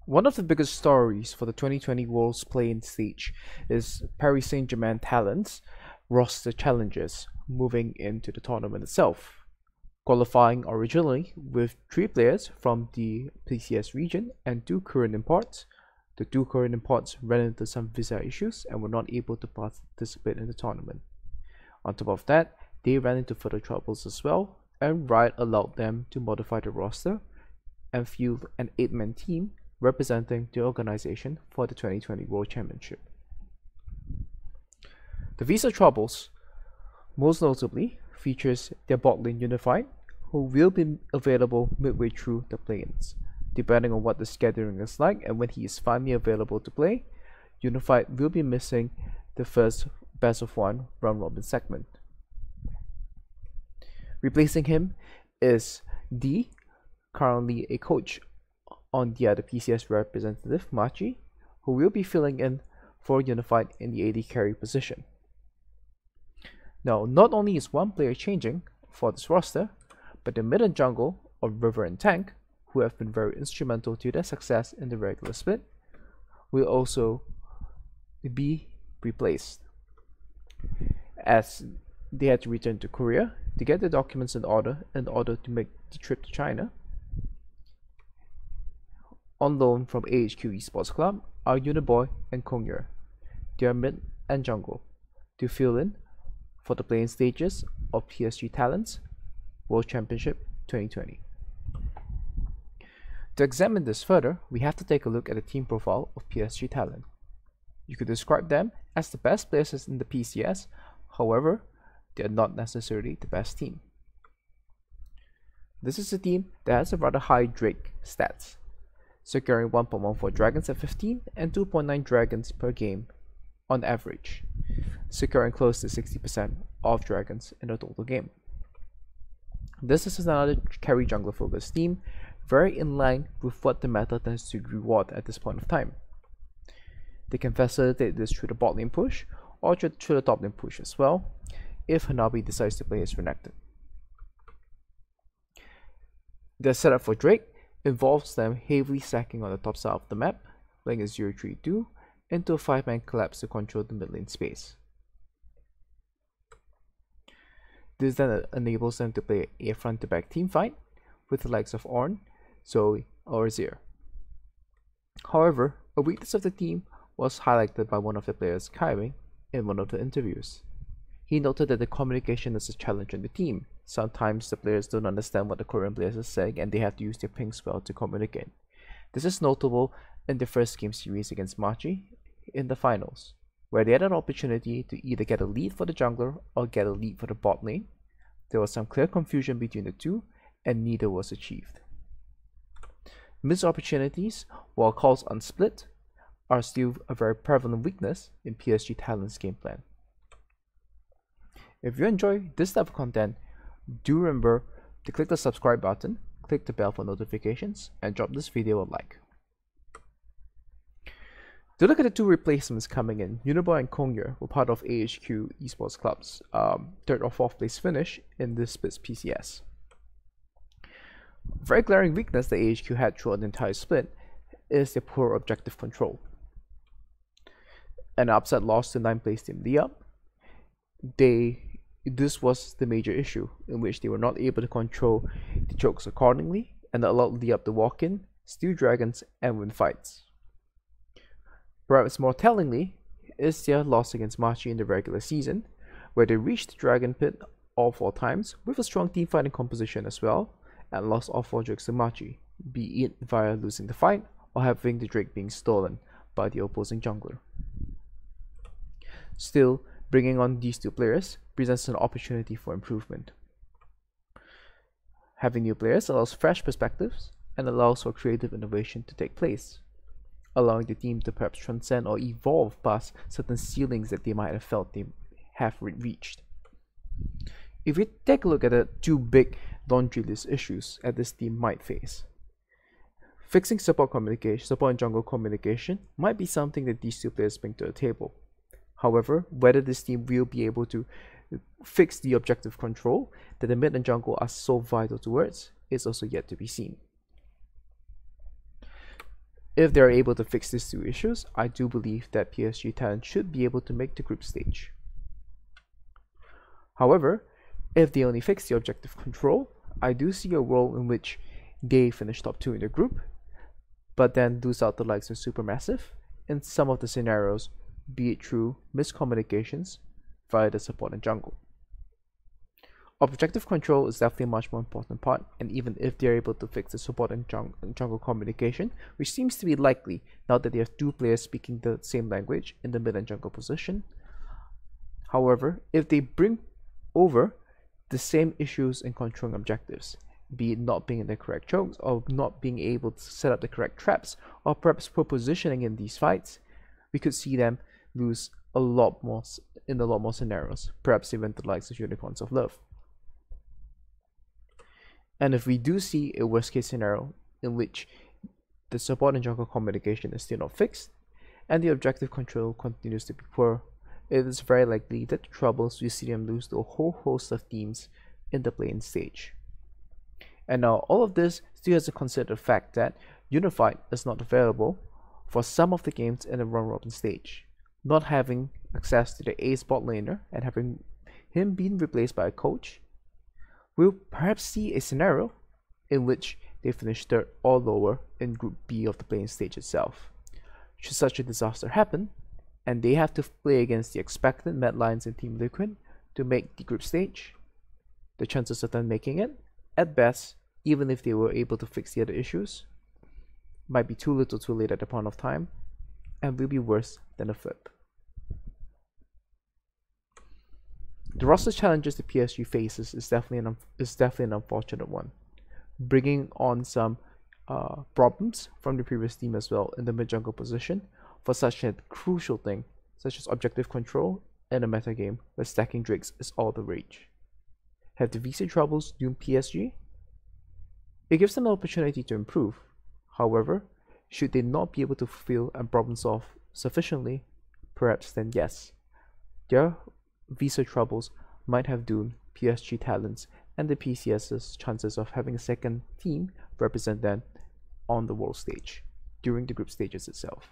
One of the biggest stories for the 2020 World's Playing Stage is Paris Saint-Germain Talon's roster challenges moving into the tournament itself. Qualifying originally with 3 players from the PCS region and 2 current imports, the 2 current imports ran into some visa issues and were not able to participate in the tournament. On top of that, they ran into further troubles as well, and Riot allowed them to modify the roster and field an 8-man team representing the organization for the 2020 World Championship. The visa troubles most notably features their bot lane Unified, who will be available midway through the play-ins. Depending on what the scheduling is like and when he is finally available to play, Unified will be missing the first best of 1 round robin segment. Replacing him is D, currently a coach on the other PCS representative, Machi, who will be filling in for Unified in the AD carry position. Now, not only is one player changing for this roster, but the mid and jungle of River and Tank, who have been very instrumental to their success in the regular split, will also be replaced, as they had to return to Korea to get the documents in order to make the trip to China. On loan from AHQ Esports Club are Uniboy and Kongyue, their mid and jungle, to fill in for the playing stages of PSG Talon's World Championship 2020. To examine this further, we have to take a look at the team profile of PSG Talon. You could describe them as the best players in the PCS, however, they are not necessarily the best team. This is a team that has a rather high Drake stats, securing 1.14 dragons at 15 and 2.9 dragons per game on average, securing close to 60% of dragons in a total game. This is another carry jungler focused team, very in line with what the meta tends to reward at this point of time. They can facilitate this through the bot lane push or through the top lane push as well, if Hanabi decides to play as Renekton. Their setup for Drake involves them heavily stacking on the top side of the map, playing a 0-3-2 into a 5-man collapse to control the mid lane space. This then enables them to play a front-to-back team fight with the likes of Ornn, Zoe, or Azir. However, a weakness of the team was highlighted by one of the players, Kaiwing, in one of the interviews. He noted that the communication is a challenge in the team. Sometimes the players don't understand what the Korean players are saying and they have to use their ping spell to communicate. This is notable in the first game series against Machi in the finals, where they had an opportunity to either get a lead for the jungler or get a lead for the bot lane. There was some clear confusion between the two and neither was achieved. Missed opportunities, while calls unsplit, are still a very prevalent weakness in PSG Talon's game plan. If you enjoy this type of content, do remember to click the subscribe button, click the bell for notifications, and drop this video a like. To look at the 2 replacements coming in, Uniboy and Kongyue were part of AHQ Esports Club's 3rd or 4th place finish in this split's PCS. Very glaring weakness that AHQ had throughout the entire split is their poor objective control. An upset loss to 9th place team Liab. This was the major issue, in which they were not able to control the chokes accordingly and allowed Liab to walk in, steal dragons, and win fights. Perhaps more tellingly is their loss against Machi in the regular season, where they reached the Dragon Pit all 4 times with a strong team fighting composition as well, and lost all 4 drakes to Machi, be it via losing the fight or having the drake being stolen by the opposing jungler. Still, bringing on these 2 players presents an opportunity for improvement. Having new players allows fresh perspectives and allows for creative innovation to take place, allowing the team to perhaps transcend or evolve past certain ceilings that they might have felt they have reached. If we take a look at the 2 big laundry list issues that this team might face, fixing support and jungle communication might be something that these 2 players bring to the table. However, whether this team will be able to fix the objective control that the mid and jungle are so vital towards is also yet to be seen. If they are able to fix these two issues, I do believe that PSG Talon should be able to make the group stage. However, if they only fix the objective control, I do see a world in which they finish top 2 in the group, but then lose out the likes of Supermassive in some of the scenarios, be it through miscommunications via the support and jungle. Objective control is definitely a much more important part, and even if they're able to fix the support and jungle communication, which seems to be likely now that they have 2 players speaking the same language in the mid and jungle position. However, if they bring over the same issues in controlling objectives, be it not being in the correct chokes or not being able to set up the correct traps, or perhaps poor positioning in these fights, we could see them lose a lot more scenarios, perhaps even the likes of Unicorns of Love. And if we do see a worst case scenario in which the support and jungle communication is still not fixed, and the objective control continues to be poor, it is very likely that the troubles we see them lose to a whole host of teams in the playing stage. And now all of this still has to consider the fact that Unified is not available for some of the games in the round robin stage, not having access to the ace bot laner and having him being replaced by a coach. We'll perhaps see a scenario in which they finish third or lower in Group B of the playing stage itself. Should such a disaster happen, and they have to play against the expected Mad Lions and Team Liquid to make the group stage, the chances of them making it, at best, even if they were able to fix the other issues, might be too little too late at the point of time, and will be worse than a flip. The roster challenges the PSG faces is definitely an unfortunate one, bringing on some problems from the previous team as well in the mid jungle position for such a crucial thing such as objective control and a meta game where stacking Drakes is all the rage. Have the visa troubles doomed PSG? It gives them an opportunity to improve. However, should they not be able to fulfill and problem solve sufficiently, perhaps then yes, their visa troubles might have doomed PSG Talons and the PCS's chances of having a second team represent them on the world stage during the group stages itself.